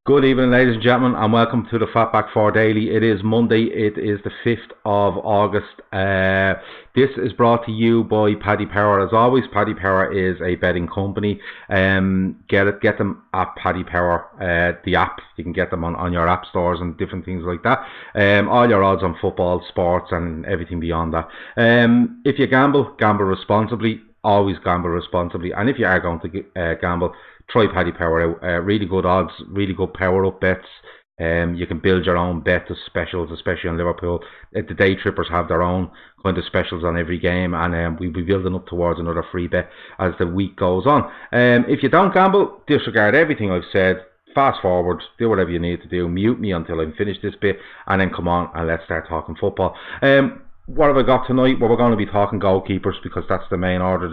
Good evening, ladies and gentlemen, and welcome to the FB4 Daily. It is Monday. It is the 5th of August. This is brought to you by Paddy Power. As always, Paddy Power is a betting company. Get them at Paddy Power, the app. You can get them on your app stores and different things like that. All your odds on football, sports, and everything beyond that. If you gamble responsibly. Always gamble responsibly, and if you are going to gamble, try Paddy Power out. Really good odds, really good power up bets. You can build your own bet of specials, especially on Liverpool. The day trippers have their own kind of specials on every game, and we'll be building up towards another free bet as the week goes on. If you don't gamble, disregard everything I've said. Fast forward, do whatever you need to do. Mute me until I finish this bit, and then come on and let's start talking football. What have I got tonight? Well, we're going to be talking goalkeepers because that's the main order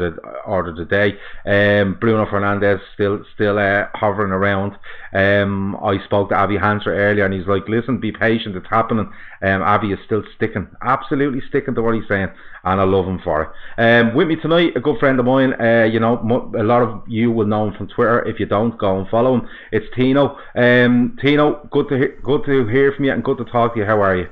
of the day. Bruno Fernandes still hovering around. I spoke to Avi Hanser earlier and he's like, listen, be patient, it's happening. Avi is still absolutely sticking to what he's saying, and I love him for it. With me tonight, a good friend of mine. A lot of you will know him from Twitter. If you don't, go and follow him. It's Tino. Tino, good to hear from you and good to talk to you. How are you?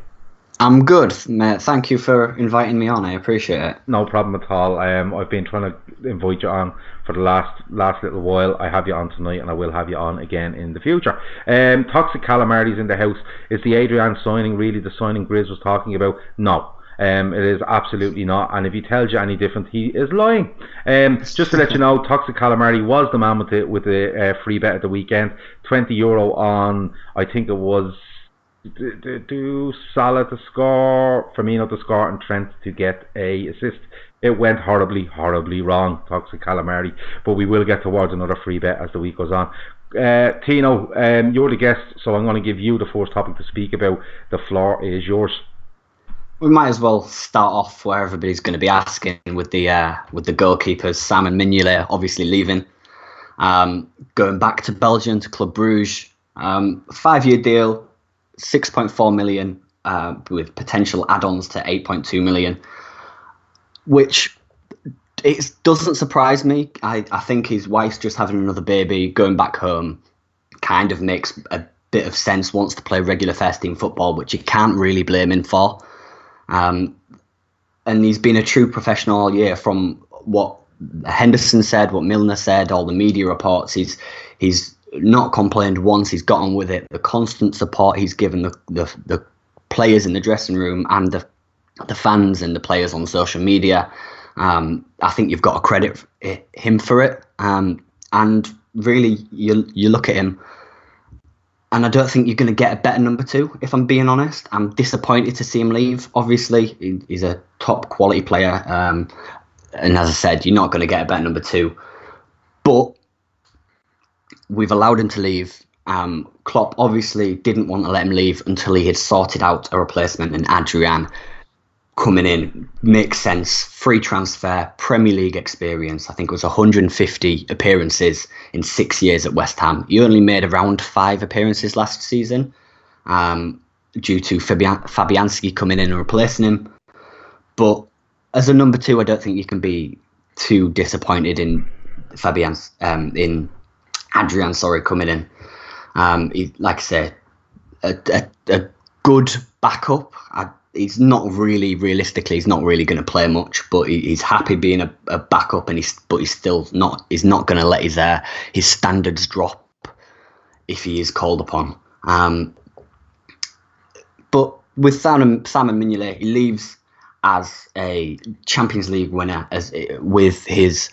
I'm good, mate. Thank you for inviting me on. I appreciate it. No problem at all. I've been trying to invite you on for the last little while. I have you on tonight, and I will have you on again in the future. Toxic Calamari's in the house. Is the Adrian signing really the signing Grizz was talking about? No. It is absolutely not, and if he tells you any different, he is lying. Just to let you know, Toxic Calamari was the man with the free bet at the weekend. €20 on, I think it was Salah to score, Firmino to score, and Trent to get a assist. It went horribly wrong, Toxic Calamari, but we will get towards another free bet as the week goes on. Tino, you're the guest, so I'm going to give you the first topic to speak about. The floor is yours. We might as well start off where everybody's going to be asking with the goalkeepers. Sam and Mignolet obviously leaving, going back to Belgium to Club Bruges. 5-year deal. 6.4 million with potential add-ons to 8.2 million, which it doesn't surprise me. I think his wife's just having another baby, going back home kind of makes a bit of sense, wants to play regular first team football, which you can't really blame him for. And he's been a true professional all year. From what Henderson said, what Milner said, all the media reports, he's not complained once. He's got on with it. The constant support he's given the players in the dressing room and the fans and the players on social media. I think you've got to credit him for it. And really, you look at him, and I don't think you're going to get a better number two, if I'm being honest. I'm disappointed to see him leave. Obviously, he's a top quality player. And as I said, you're not going to get a better number two. But we've allowed him to leave. Klopp obviously didn't want to let him leave until he had sorted out a replacement, and Adrian coming in makes sense. Free transfer, Premier League experience. I think it was 150 appearances in 6 years at West Ham. He only made around 5 appearances last season due to Fabianski coming in and replacing him. But as a number two, I don't think you can be too disappointed in Adrian, coming in. Like I say, a good backup. He's not really, realistically, he's not really going to play much, but he's happy being a backup, and he's still not. He's not going to let his standards drop if he is called upon. But with Sam and Mignolet, he leaves as a Champions League winner, with his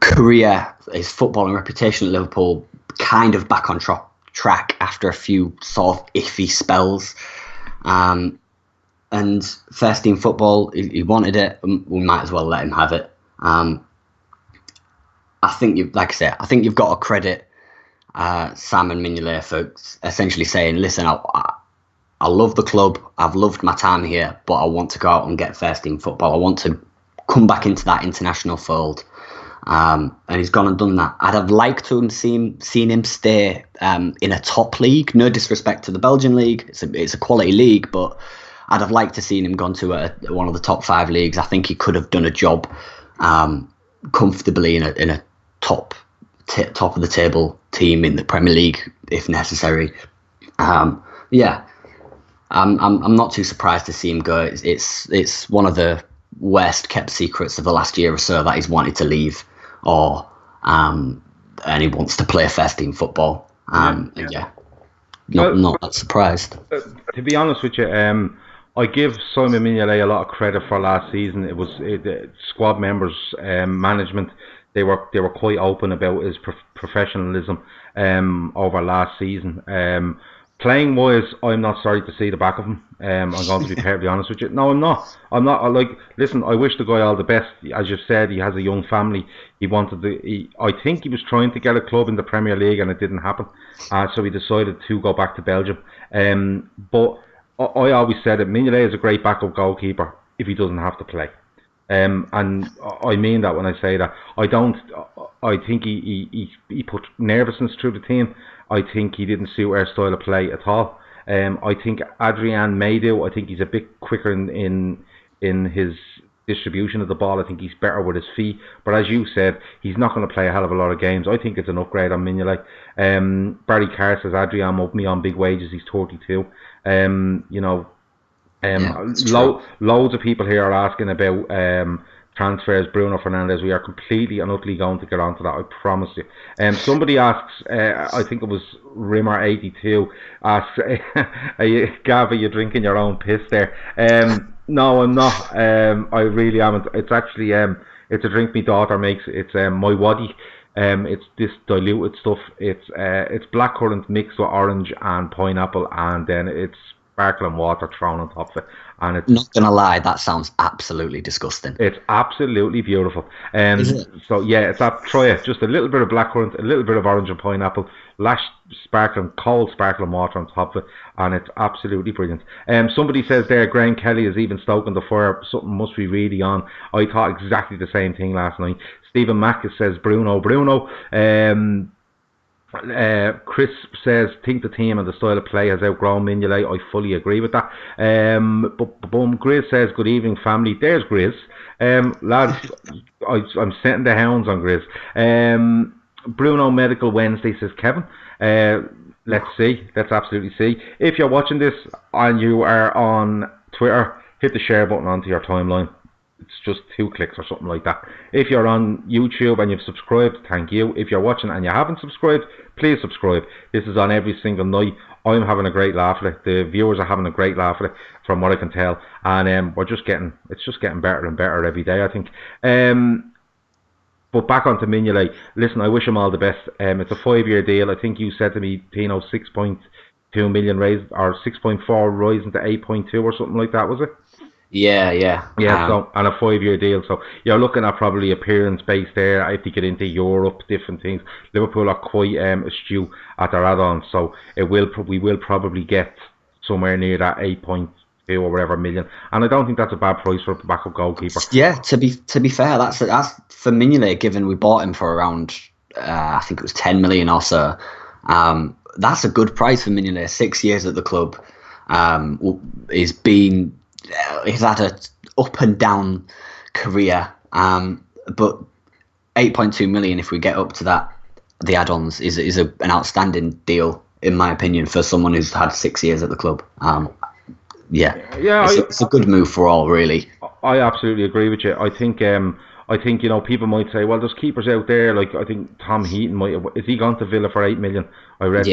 career, his footballing reputation at Liverpool kind of back on track after a few sort of iffy spells. And first team football, he wanted it, we might as well let him have it. I think you've got to credit Sam and Mignolet for essentially saying, listen, I love the club, I've loved my time here, but I want to go out and get first team football. I want to come back into that international fold. And he's gone and done that. I'd have liked to have seen him stay in a top league. No disrespect to the Belgian league, it's a quality league, but I'd have liked to seen him gone to one of the top 5 leagues. I think he could have done a job comfortably in a top of the table team in the Premier League if necessary. Yeah, I'm not too surprised to see him go. It's one of the worst kept secrets of the last year or so that he's wanted to leave, or and he wants to play first team football. Not that surprised. To be honest with you, I give Simon Mignolet a lot of credit for last season. It was squad members, management. They were quite open about his professionalism over last season. Playing wise, I'm not sorry to see the back of him. I'm going to be perfectly honest with you. No, I'm not. Listen, I wish the guy all the best. As you've said, he has a young family. I think he was trying to get a club in the Premier League and it didn't happen. So he decided to go back to Belgium. But I always said that Mignolet is a great backup goalkeeper if he doesn't have to play. And I mean that when I say that. I think he put nervousness through the team. I think he didn't suit our style of play at all. I think Adrian may do. I think he's a bit quicker in his distribution of the ball. I think he's better with his feet. But as you said, he's not going to play a hell of a lot of games. I think it's an upgrade on Mignolet. Barry Carr says Adrian up me on big wages. He's 32. Loads of people here are asking about transfers. Bruno Fernandes. We are completely and utterly going to get onto that. I promise you. Somebody asks. I think it was Rimmer82 asks, Gav, are you drinking your own piss there? No, I'm not. I really haven't. It's actually it's a drink my daughter makes. It's my waddy. It's this diluted stuff. It's blackcurrant mixed with orange and pineapple, and then it's sparkling water thrown on top of it. And it's not gonna lie, that sounds absolutely disgusting. It's absolutely beautiful. Is it? So yeah, try it. Just a little bit of blackcurrant, a little bit of orange and pineapple, lashed cold sparkling water on top of it, and it's absolutely brilliant. Somebody says there, Graham Kelly is even stoking the fire. Something must be really on. I thought exactly the same thing last night. Stephen Mack says Bruno. Chris says, think the team and the style of play has outgrown Mignolet. I fully agree with that. Grizz says, good evening family. There's Grizz. Lads, I'm setting the hounds on Grizz. Bruno Medical Wednesday says, Kevin. Let's see. Let's absolutely see. If you're watching this and you are on Twitter, hit the share button onto your timeline. It's just 2 clicks or something like that. If you're on YouTube and you've subscribed, thank you. If you're watching and you haven't subscribed, please subscribe. This is on every single night. I'm having a great laugh at it. The viewers are having a great laugh at it, from what I can tell. And it's just getting better and better every day, I think. But back onto Mignolet. Listen, I wish him all the best. It's a 5-year deal. I think you said to me, Tino, 6.2 million raised, or 6.4 rising to 8.2 or something like that, was it? Yeah. So, and a 5-year deal. So you're looking at probably appearance based there. I have to get into Europe, different things. Liverpool are quite astute at their add-ons, so we will probably get somewhere near that 8.2 or whatever million. And I don't think that's a bad price for a backup goalkeeper. Yeah, to be fair, that's for Mignolet. Given we bought him for around I think it was 10 million or so. That's a good price for Mignolet. 6 years at the club. He's had a up and down career, but 8.2 million, if we get up to that, the add-ons is an outstanding deal in my opinion for someone who's had 6 years at the club. It's a good move for all, really. I absolutely agree with you. I think people might say, well, there's keepers out there. Like I think Tom Heaton is he gone to Villa for 8 million? I read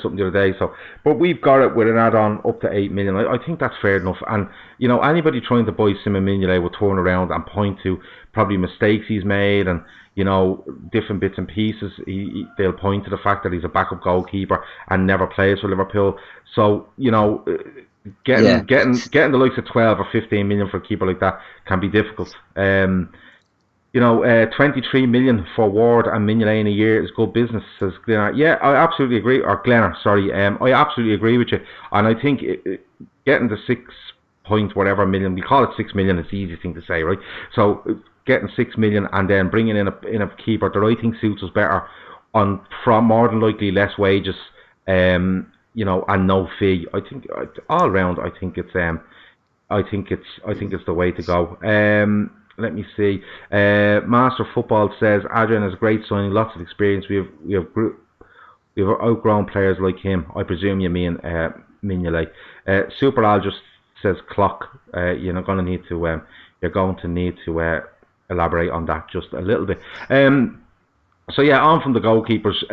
something the other day. So, but we've got it with an add-on up to 8 million. I think that's fair enough. And anybody trying to buy Simon Mignolet will turn around and point to probably mistakes he's made and different bits and pieces. They'll point to the fact that he's a backup goalkeeper and never plays for Liverpool. So getting the likes of 12 or 15 million for a keeper like that can be difficult. 23 million for Ward and Mignolet in a year is good business, says Glennar. Yeah, I absolutely agree. Or Glennar, sorry. I absolutely agree with you. And I think getting the 6 point whatever million, we call it 6 million, it's the easy thing to say, right? So getting 6 million and then bringing in a keeper that I think suits us better from more than likely less wages, and no fee. I think all round, I think it's the way to go. Let me see. Master Football says Adrian is a great signing, lots of experience. We have We've outgrown players like him. I presume you mean Mignolet. Super Al just says clock. You're going to need to elaborate on that just a little bit. So yeah, on from the goalkeepers.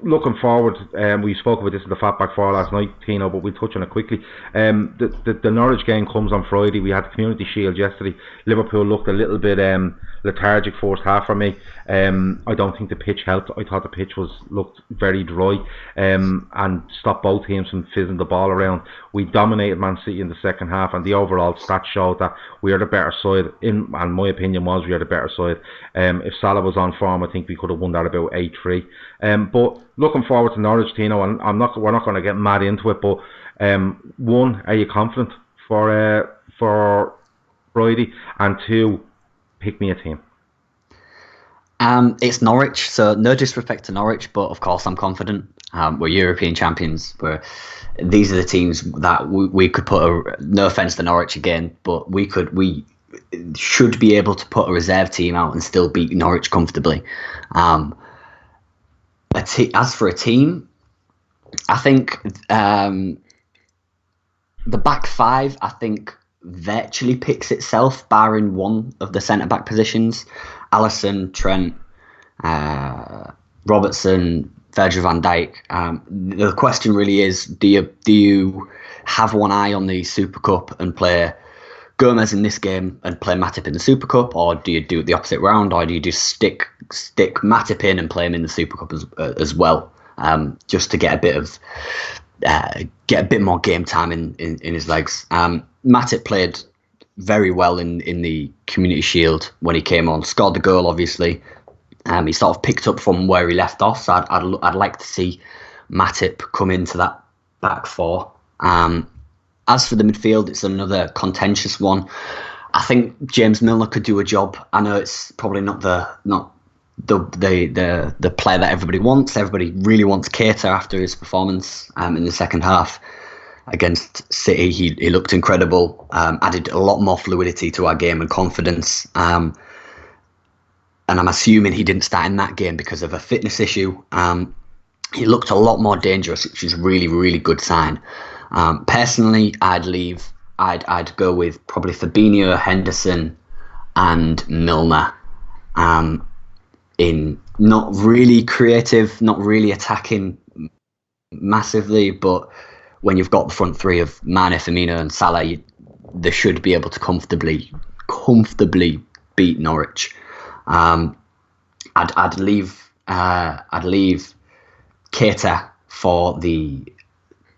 Looking forward, we spoke about this in the Fatback 4 last night, Tino, but we'll touch on it quickly. The Norwich game comes on Friday. We had the Community Shield yesterday. Liverpool looked a little bit lethargic first half for me. I don't think the pitch helped. I thought the pitch looked very dry and stopped both teams from fizzing the ball around. We dominated Man City in the second half, and the overall stats showed that we are the better side. And my opinion was we are the better side. If Salah was on form, I think we could have won that about 8-3. But looking forward to Norwich, Tino, and we're not going to get mad into it. But one, are you confident for Friday? And two, pick me a team. It's Norwich, so no disrespect to Norwich, but of course I'm confident. We're European champions. These are the teams that we could put. No offense to Norwich again, but we should be able to put a reserve team out and still beat Norwich comfortably. As for a team, I think the back five, I think, virtually picks itself, barring one of the centre-back positions. Alisson, Trent, Robertson, Virgil van Dijk. The question really is, do you have one eye on the Super Cup and play Gomez in this game and play Matip in the Super Cup, or do you do it the opposite round, or do you just stick Matip in and play him in the Super Cup as well, just to get a bit more game time in his legs. Matip played very well in the Community Shield when he came on, scored the goal obviously. He sort of picked up from where he left off, so I'd like to see Matip come into that back four. As for the midfield, it's another contentious one. I think James Milner could do a job. I know it's probably not the player that everybody wants. Everybody really wants Keita after his performance in the second half against City. He looked incredible. Added a lot more fluidity to our game and confidence. And I'm assuming he didn't start in that game because of a fitness issue. He looked a lot more dangerous, which is a really, really good sign. Personally, I'd go with probably Fabinho, Henderson, and Milner. In not really creative, not really attacking massively, but when you've got the front three of Mane, Firmino, and Salah, they should be able to comfortably beat Norwich. I'd leave Keita for the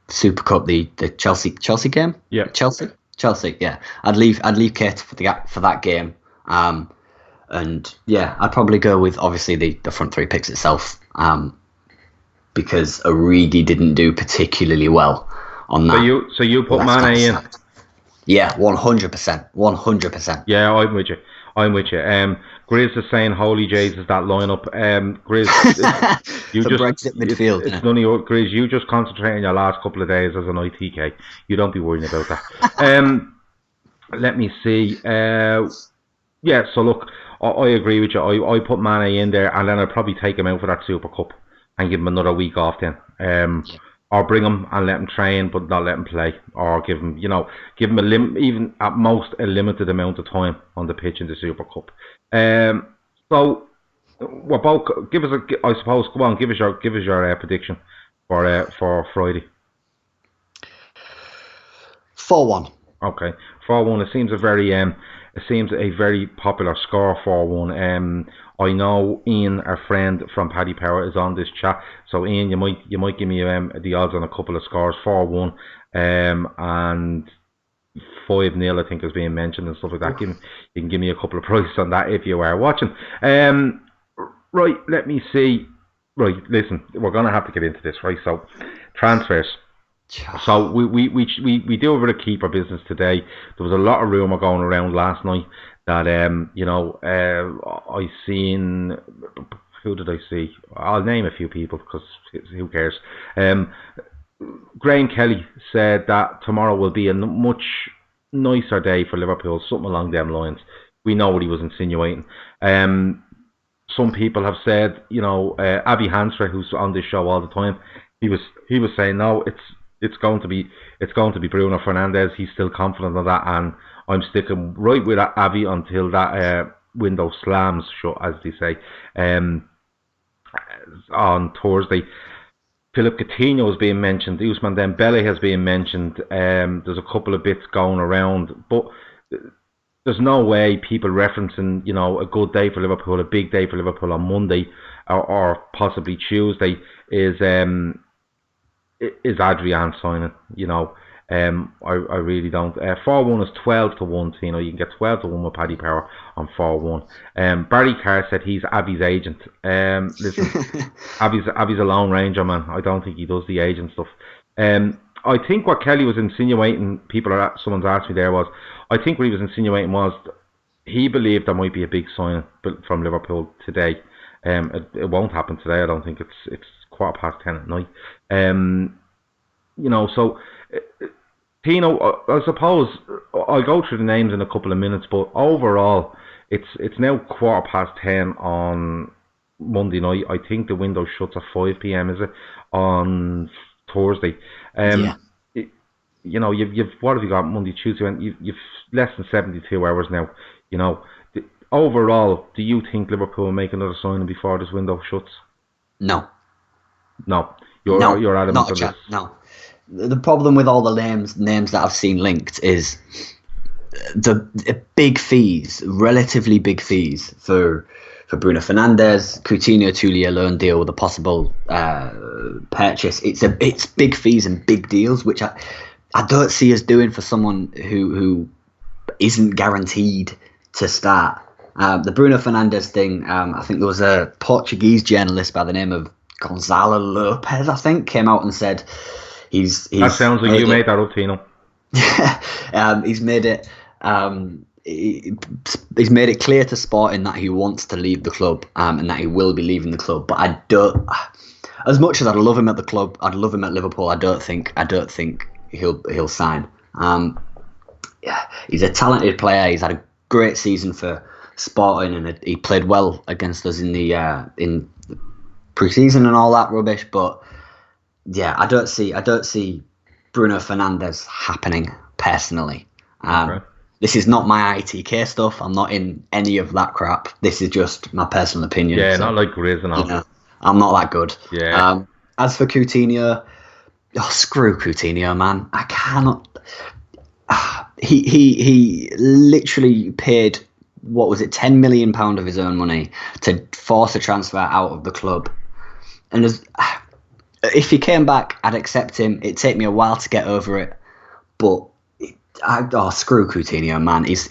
Super Cup, the Chelsea game. Yeah, Chelsea. Yeah, I'd leave Keita for that game. And yeah, I'd probably go with obviously the front three picks itself. Because Origi didn't do particularly well on that. So you put Mane in? Yeah, 100%. Yeah, I'm with you. Grizz is saying, "Holy Jesus, that lineup." Grizz, you just Brexit midfield. It's none of your Grizz. You just concentrate on your last couple of days as an ITK. You don't be worrying about that. Let me see. Yeah. So look, I agree with you. I put Mane in there, and then I'd probably take him out for that Super Cup and give him another week off then. Or bring him and let him train, but not let him play, or give him even at most a limited amount of time on the pitch in the Super Cup. So we're both. Give us I suppose. Go on, give us your prediction for Friday. 4-1. Okay, 4-1. It seems a very popular score. 4-1. I know Ian, our friend from Paddy Power, is on this chat. So Ian, you might give me the odds on a couple of scores. 4-1 and 5-0 I think is being mentioned and stuff like that. You can give me a couple of prices on that if you are watching. Right, let me see. Right, listen, we're gonna have to get into this, right? So transfers. So we do a bit of keeper business today. There was a lot of rumour going around last night that I seen. Who did I see? I'll name a few people because who cares. Graham Kelly said that tomorrow will be a much nicer day for Liverpool, something along them lines. We know what he was insinuating. some people have said, Avi Hansford, who's on this show all the time, he was saying no, it's going to be Bruno Fernandes. He's still confident of that, and I'm sticking right with Avi until that window slams shut, as they say, on Thursday. Philip Coutinho is being mentioned. Ousmane Dembele has been mentioned. There's a couple of bits going around, but there's no way people referencing, a good day for Liverpool, a big day for Liverpool on Monday or possibly Tuesday is Adrian signing. I really don't. 4-1 is 12-1. You can get 12-1 with Paddy Power on 4-1. Barry Carr said he's Avi's agent. Listen, Avi's a lone ranger, man. I don't think he does the agent stuff. I think what Kelly was insinuating, someone's asked me there, was, I think what he was insinuating was he believed there might be a big sign from Liverpool today. It won't happen today. I don't think it's 10:15 at night. So Tino, I suppose I'll go through the names in a couple of minutes, but overall, it's now 10:15 on Monday night. I think the window shuts at 5 p.m. Is it on Thursday? Yeah. You've what have you got Monday, Tuesday? You've less than 72 hours now. Overall, do you think Liverpool will make another signing before this window shuts? No. You're adamant on this. No. The problem with all the names that I've seen linked is the big fees, relatively big fees for Bruno Fernandes, Coutinho 2-year loan deal with a possible purchase. It's big fees and big deals, which I don't see us doing for someone who isn't guaranteed to start. The Bruno Fernandes thing, I think there was a Portuguese journalist by the name of Gonzalo Lopez, I think, came out and said he's that sounds like you made that up, Tino. He's made it he's made it clear to Sporting that he wants to leave the club, and that he will be leaving the club. But I don't, as much as I'd love him at the club, I'd love him at Liverpool. I don't think he'll sign. He's a talented player. He's had a great season for Sporting, and he played well against us in the pre-season and all that rubbish. But yeah, I don't see Bruno Fernandes happening personally. Okay. This is not my ITK stuff. I'm not in any of that crap. This is just my personal opinion. Yeah, so, not like Grizz and all. I'm not that good. Yeah. As for Coutinho, screw Coutinho, man. I cannot. He literally paid, what was it, £10 million of his own money to force a transfer out of the club. And if he came back, I'd accept him. It'd take me a while to get over it, but screw Coutinho, man. He's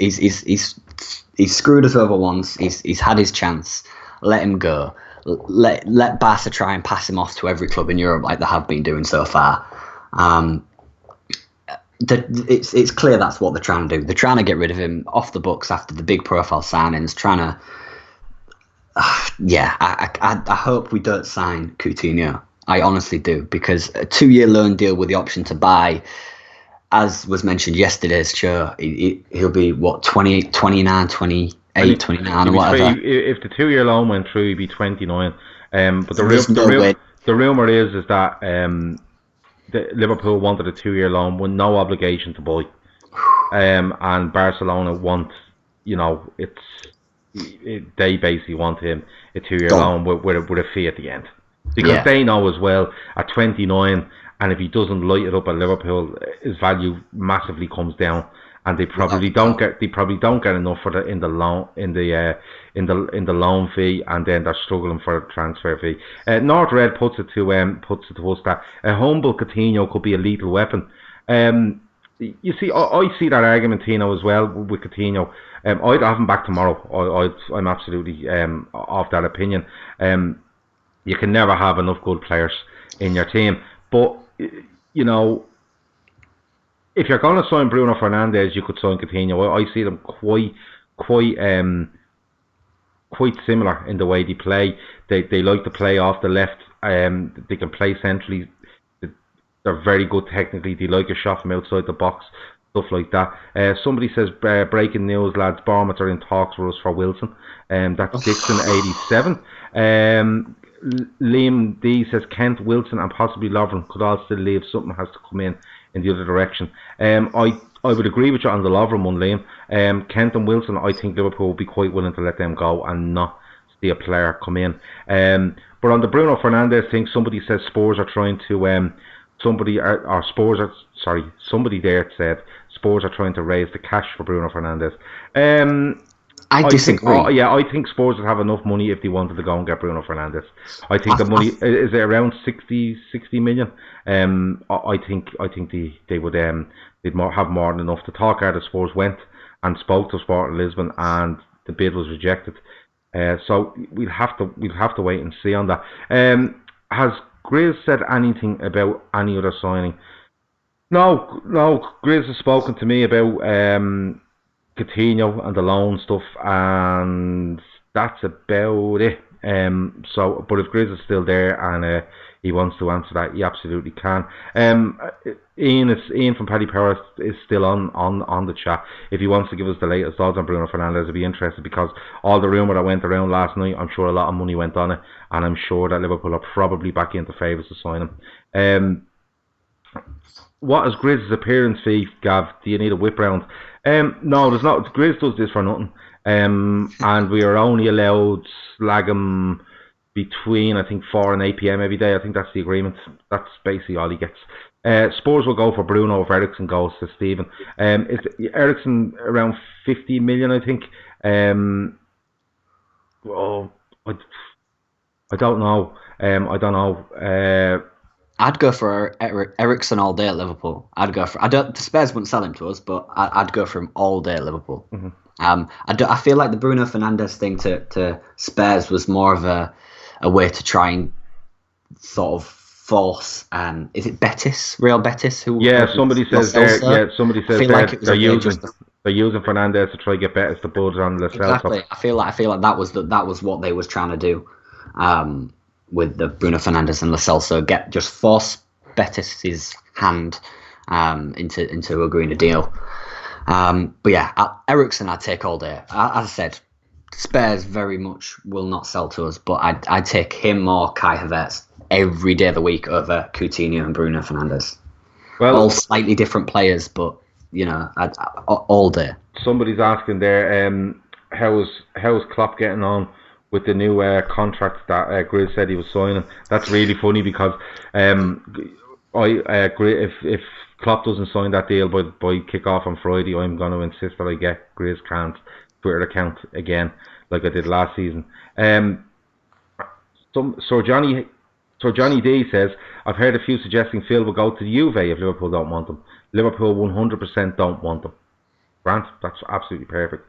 screwed us over once. He's had his chance. Let him go. Let Barca try and pass him off to every club in Europe like they have been doing so far. It's clear that's what they're trying to do. They're trying to get rid of him off the books after the big profile signings. Trying to, I hope we don't sign Coutinho. I honestly do, because a 2-year loan deal with the option to buy, as was mentioned yesterday's show, he'll be, what, 28, 29, 28, 29 or whatever. If the 2-year loan went through, he'd be 29. But the rumour is that Liverpool wanted a 2-year loan with no obligation to buy. And Barcelona want, they basically want him a 2-year loan with a fee at the end. Because they know as well, at 29, and if he doesn't light it up at Liverpool, his value massively comes down, and they probably don't get enough for in the loan fee, and then they're struggling for a transfer fee. North Red puts it to us that a humble Coutinho could be a lethal weapon. You see, I see that argument, Tino, as well with Coutinho. I'd have him back tomorrow. I'm absolutely of that opinion. You can never have enough good players in your team. But, if you're going to sign Bruno Fernandes, you could sign Coutinho. I see them quite similar in the way they play. They like to play off the left. They can play centrally. They're very good technically. They like a shot from outside the box. stuff like that. Somebody says, breaking news, lads, Bournemouth are in talks with us for Wilson. That's Dixon87. Liam D says Kent, Wilson and possibly Lovren could all still leave. Something has to come in the other direction. I would agree with you on the Lovren one, Liam. Kent and Wilson, I think Liverpool will be quite willing to let them go and not see a player come in. But on the Bruno Fernandes thing, somebody says Spurs are trying to somebody there said Spurs are trying to raise the cash for Bruno Fernandes. I disagree. I think Spurs would have enough money if they wanted to go and get Bruno Fernandes. I think the money is it around 60 million. I think they would they'd have more than enough. The talk out of Spurs went and spoke to Sporting Lisbon, and the bid was rejected. So we'll have to wait and see on that. Has Grizz said anything about any other signing? No. Grizz has spoken to me about Coutinho and the loan stuff, and that's about it. But if Grizz is still there and he wants to answer that, he absolutely can. Ian from Paddy Power is still on the chat. If he wants to give us the latest thoughts on Bruno Fernandes, I'd be interested, because all the rumour that went around last night, I'm sure a lot of money went on it, and I'm sure that Liverpool are probably back into favours to sign him. What is Grizz's appearance fee, Gav? Do you need a whip round? No, there's not. Grizz does this for nothing. And we are only allowed slag him between, I think, 4 and 8 p.m. every day. I think that's the agreement. That's basically all he gets. Spurs will go for Bruno if Eriksen goes to Stephen. Is Eriksen around 50 million, I think? I don't know. I'd go for Eriksen all day at Liverpool. The Spurs wouldn't sell him to us, but I'd go for him all day at Liverpool. Mm-hmm. I feel like the Bruno Fernandes thing to Spurs was more of a way to try and sort of force. Is it Betis, Real Betis? Somebody says there. Yeah, somebody says like they're using Fernandes to try to get Betis to buzz on the exactly. I feel like that was what they was trying to do. With the Bruno Fernandes and Lo Celso, just force Betis's hand into agreeing a deal. But yeah, Eriksen I'd take all day. As I said, Spurs very much will not sell to us, but I'd take him or Kai Havertz every day of the week over Coutinho and Bruno Fernandes. Well, all slightly different players, but all day. Somebody's asking there, how's Klopp getting on with the new contract that Grizz said he was signing? That's really funny, because I agree. If Klopp doesn't sign that deal by kick-off on Friday, I'm going to insist that I get Grizz Kant's Twitter account again, like I did last season. Sir Johnny D says, I've heard a few suggesting Phil will go to the Juve if Liverpool don't want him. Liverpool 100% don't want him. Grant, that's absolutely perfect.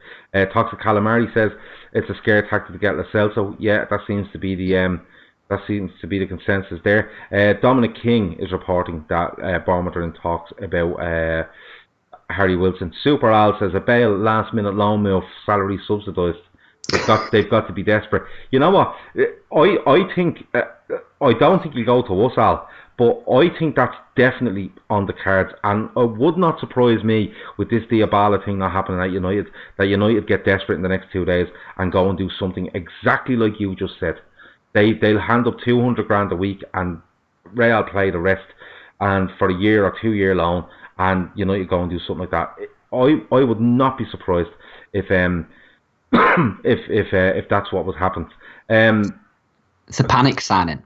Toxic Calamari says it's a scare tactic to get Lo Celso. Yeah, that seems to be the consensus there. Dominic King is reporting that Bournemouth are in talks about Harry Wilson. Super Al says a Bale last minute loan move, salary subsidised. They've got to be desperate. You know what? I think I don't think he'll go to us, Al, but I think that's definitely on the cards, and it would not surprise me with this Dybala thing not happening at United, that United get desperate in the next 2 days and go and do something exactly like you just said. They'll hand up 200 grand a week and Real play the rest, and for a year or 2 year loan, and United go and do something like that. I would not be surprised if if that's what was happening. It's a panic signing.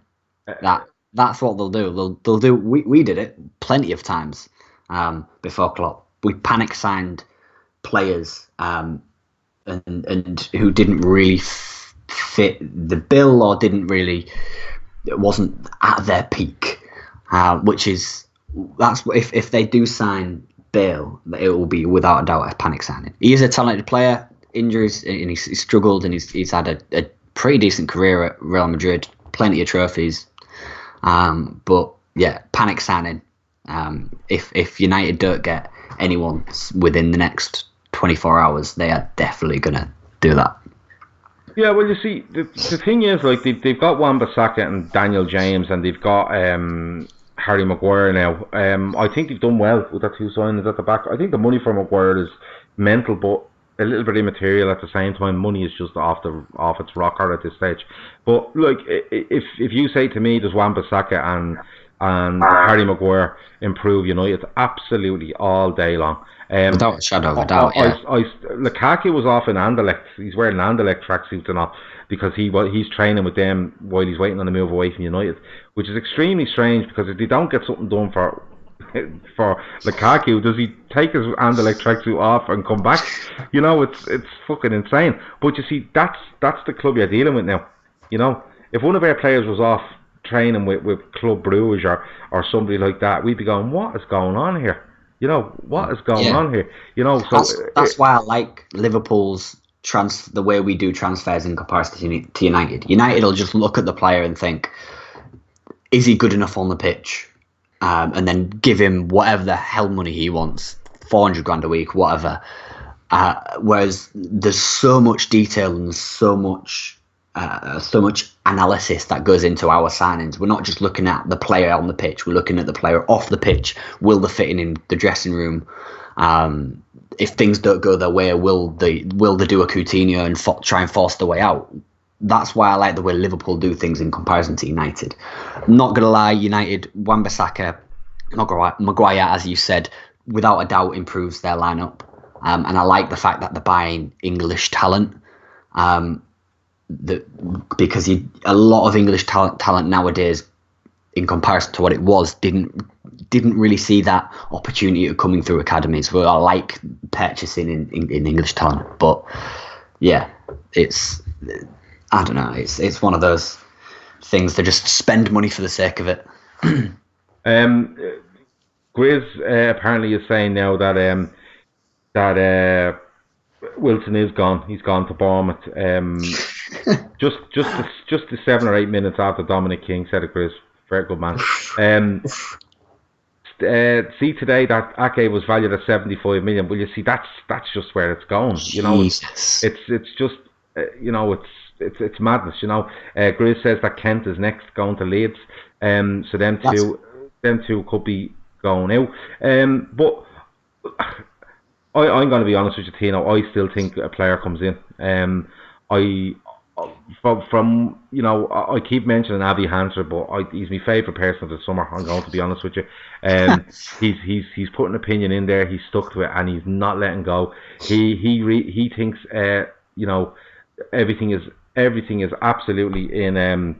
That's what they'll do. They'll do. We did it plenty of times before Klopp. We panic signed players and who didn't really fit the bill, or it wasn't at their peak. If they do sign Bale, it will be without a doubt a panic signing. He is a talented player. Injuries, and he's struggled, and he's had a pretty decent career at Real Madrid, plenty of trophies. But yeah, panic signing. If United don't get anyone within the next 24 hours, they are definitely gonna do that. Yeah, well, you see, the thing is, like they've got Wan-Bissaka and Daniel James, and they've got Harry Maguire now. I think they've done well with that 2 signings at the back. I think the money for Maguire is mental, but a little bit immaterial at the same time. Money is just off its rocker at this stage. But like, if you say to me, does Wan-Bissaka and Harry Maguire improve United? Absolutely, all day long. Without a shadow of a doubt, yeah. Lukaku was off in Anderlecht. He's wearing Anderlecht tracksuits and all because he's training with them while he's waiting on the move away from United, which is extremely strange because if they don't get something done for Lukaku, does he take his Anderlecht tracksuit off and come back? It's fucking insane. But you see, that's the club you're dealing with now. If one of our players was off training with Club Brugge or somebody like that, we'd be going, what is going on here? What is going on here? So that's why I like Liverpool's the way we do transfers in comparison to United. United will just look at the player and think, is he good enough on the pitch? And then give him whatever the hell money he wants, 400 grand a week, whatever. Whereas there's so much detail and so much analysis that goes into our signings. We're not just looking at the player on the pitch. We're looking at the player off the pitch. Will they fit in the dressing room? If things don't go their way, will they do a Coutinho and try and force the way out? That's why I like the way Liverpool do things in comparison to United. I'm not going to lie, United, Wan-Bissaka, Maguire, as you said, without a doubt improves their lineup. And I like the fact that they're buying English talent. Because a lot of English talent nowadays, in comparison to what it was, didn't really see that opportunity of coming through academies. Well, I like purchasing in English talent, but yeah, I don't know. It's one of those things. They just spend money for the sake of it. Grizz apparently is saying now that Wilson is gone. He's gone to Bournemouth. Just the 7 or 8 minutes after Dominic King said it, Grizz. Very good man. See today that Ake was valued at 75 million. Well, you see, that's just where it's going. Jesus. It's just it's madness. Grizz says that Kent is next going to Leeds. So them two could be going out. But I'm going to be honest with you, Tino. I still think a player comes in. I keep mentioning Avi Hanser, but he's my favourite person of the summer. I'm going to be honest with you. He's put an opinion in there. He's stuck to it, and he's not letting go. He thinks everything is absolutely in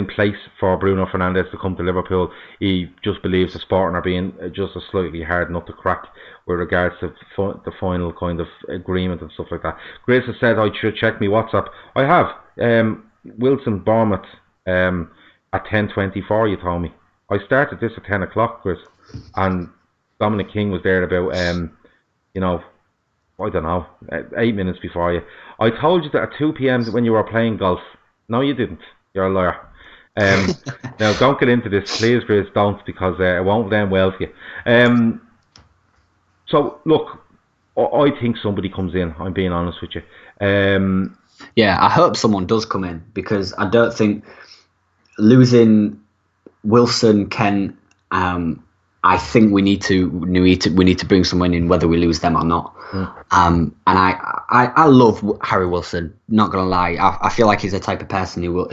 place for Bruno Fernandes to come to Liverpool. He just believes the Sporting are being just a slightly hard nut to crack with regards to the final kind of agreement and stuff like that. Grace has said I should check me WhatsApp. I have. Wilson Bournemouth at 10:24. You told me. I started this at 10 o'clock, Chris, and Dominic King was there about I don't know, 8 minutes before you. I told you that at 2 p.m. when you were playing golf. No, you didn't. You're a liar. Now, don't get into this, please, Chris. Don't, because it won't end well for you. So, look, I think somebody comes in. I'm being honest with you. Yeah, I hope someone does come in, because I don't think losing Wilson, Ken. I think we need to bring someone in whether we lose them or not. And I love Harry Wilson. Not gonna lie, I feel like he's the type of person who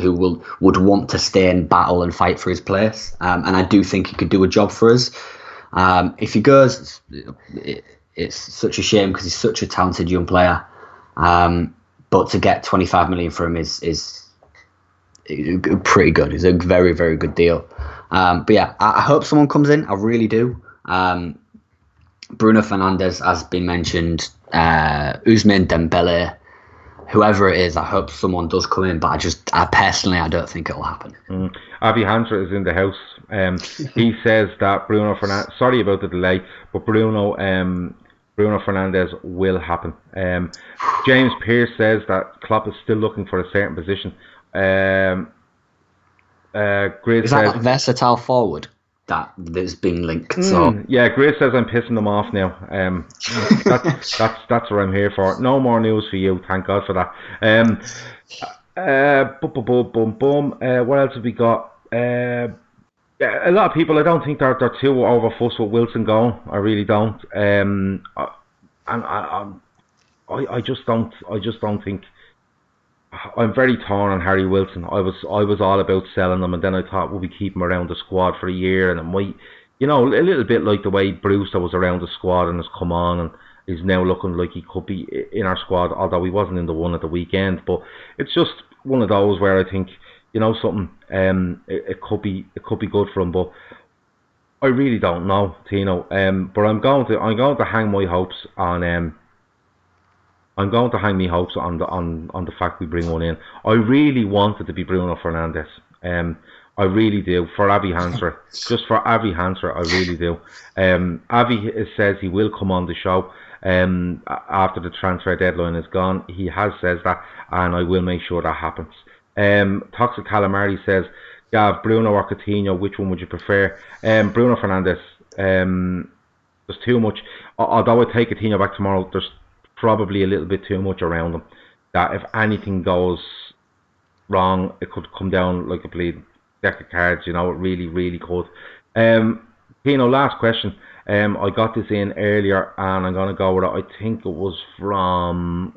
would want to stay and battle and fight for his place. And I do think he could do a job for us. If he goes, it's such a shame because he's such a talented young player. But to get 25 million for him is pretty good. It's a very, very good deal. But yeah, I hope someone comes in. I really do. Bruno Fernandes has been mentioned. Ousmane Dembele, whoever it is, I hope someone does come in. But I personally don't think it'll happen. Avi Hanser is in the house. He says that Bruno Fernandes. Sorry about the delay, but Bruno Fernandes will happen. James Pearce says that Klopp is still looking for a certain position. Is that versatile forward that's being linked? So yeah, Grace says I'm pissing them off now. That's what I'm here for. No more news for you. Thank God for that. Boom, boom, boom, boom, boom. What else have we got? Yeah, a lot of people. I don't think they're too overfussed with Wilson going. I really don't. And I just don't. I just don't think. I'm very torn on Harry Wilson. I was all about selling him, and then I thought, will we keep him around the squad for a year? And it might, a little bit like the way Brewster was around the squad and has come on and is now looking like he could be in our squad, although he wasn't in the one at the weekend. But it's just one of those where I think, something. It could be good for him, but I really don't know, Tino. But I'm going to hang my hopes on I'm going to hang my hopes on the fact we bring one in. I really wanted to be Bruno Fernandes. I really do, for Avi Hanser. Just for Avi Hanser, I really do. Avi says he will come on the show after the transfer deadline is gone. He has said that, and I will make sure that happens. Toxic Calamari says, Gav, Bruno or Coutinho, which one would you prefer? Bruno Fernandes. There's too much. Although I take Coutinho back tomorrow, there's probably a little bit too much around him. That if anything goes wrong, it could come down like a bleeding deck of cards. It really, really could. Tino, last question. I got this in earlier, and I'm going to go with it. I think it was from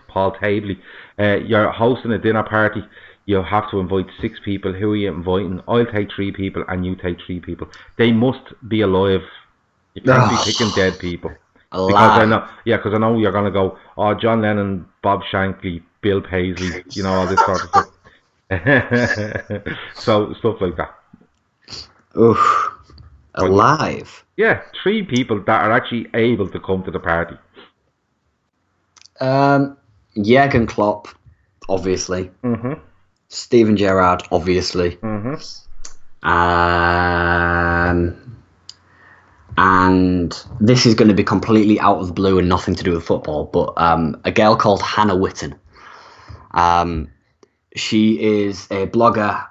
Paul Tabley. You're hosting a dinner party. You have to invite 6 people. Who are you inviting? I'll take 3 people, and you take 3 people. They must be alive. You can't be picking dead people. Because I know you're gonna go, John Lennon, Bob Shankly, Bill Paisley, all this sort of stuff. So stuff like that. Oof. Alive? Yeah, 3 people that are actually able to come to the party. Jurgen Klopp, obviously. Mm-hmm. Steven Gerrard, obviously. Mm-hmm. And this is going to be completely out of the blue and nothing to do with football, but a girl called Hannah Witten. She is a blogger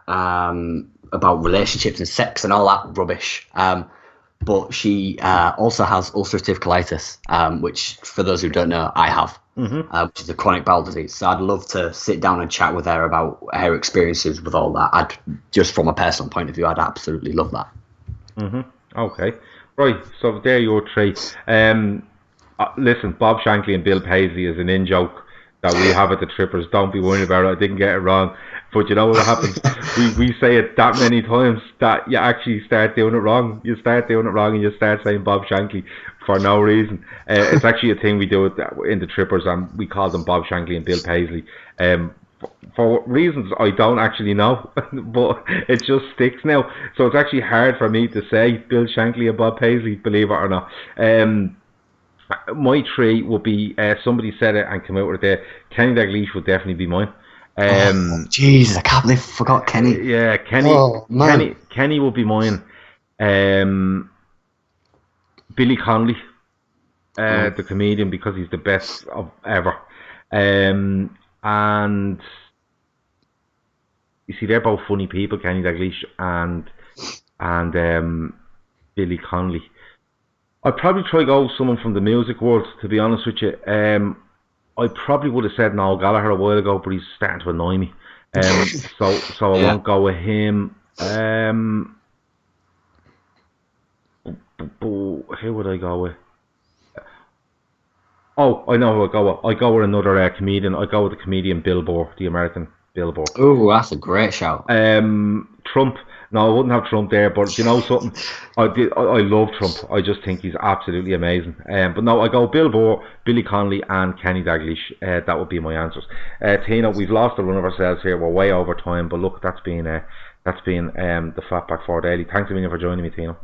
about relationships and sex and all that rubbish. But she also has ulcerative colitis, which, for those who don't know, I have, which is a chronic bowel disease. So I'd love to sit down and chat with her about her experiences with all that. Just from a personal point of view, I'd absolutely love that. Mm-hmm. Okay. Right, so there you're 3. Listen, Bob Shankly and Bill Paisley is an in-joke that we have at the Trippers. Don't be worried about it. I didn't get it wrong. But you know what happens? we say it that many times that you actually start doing it wrong. You start doing it wrong and you start saying Bob Shankly for no reason. It's actually a thing we do in the Trippers, and we call them Bob Shankly and Bill Paisley. For reasons I don't actually know, but it just sticks now. So it's actually hard for me to say Bill Shankly and Bob Paisley, believe it or not. My 3 would be, somebody said it and came out with it there, Kenny Dalglish would definitely be mine. Jesus, I can't believe I forgot Kenny. Yeah, Kenny. Oh, Kenny will be mine. Billy Connolly, the comedian, because he's the best of ever. And you see, they're both funny people, Kenny Dalglish and Billy Connolly. I'd probably try to go with someone from the music world, to be honest with you. I probably would have said Noel Gallagher a while ago, but he's starting to annoy me. So I won't go with him. Who would I go with? Oh, I know who I go with. I go with another comedian. I go with the comedian Bill Burr, the American Bill Burr. Oh, that's a great shout. Trump. No, I wouldn't have Trump there, but you know something? I love Trump. I just think he's absolutely amazing. But no, I go Bill Burr, Billy Connolly, and Kenny Dalglish. That would be my answers. Tino, we've lost the run of ourselves here. We're way over time, but look, that's been the Fatback 4 Daily. Thanks a million for joining me, Tino.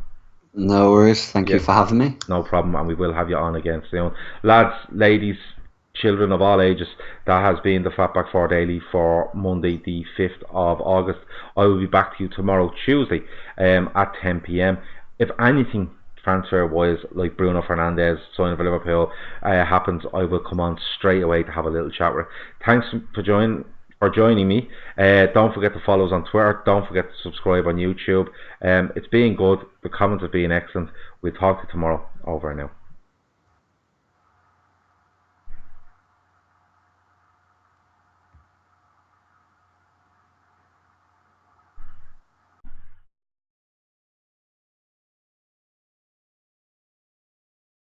No worries. Thank you for having me. No problem, and we will have you on again soon. Lads, ladies, children of all ages, that has been the Fatback 4 Daily for Monday the 5th of August. I will be back to you tomorrow, Tuesday, at 10 p.m. If anything transfer-wise, like Bruno Fernandes signing for Liverpool, happens, I will come on straight away to have a little chat with her. Thanks for joining me. Don't forget to follow us on Twitter. Don't forget to subscribe on YouTube. It's been good. The comments have been excellent. We'll talk to you tomorrow. Over and out.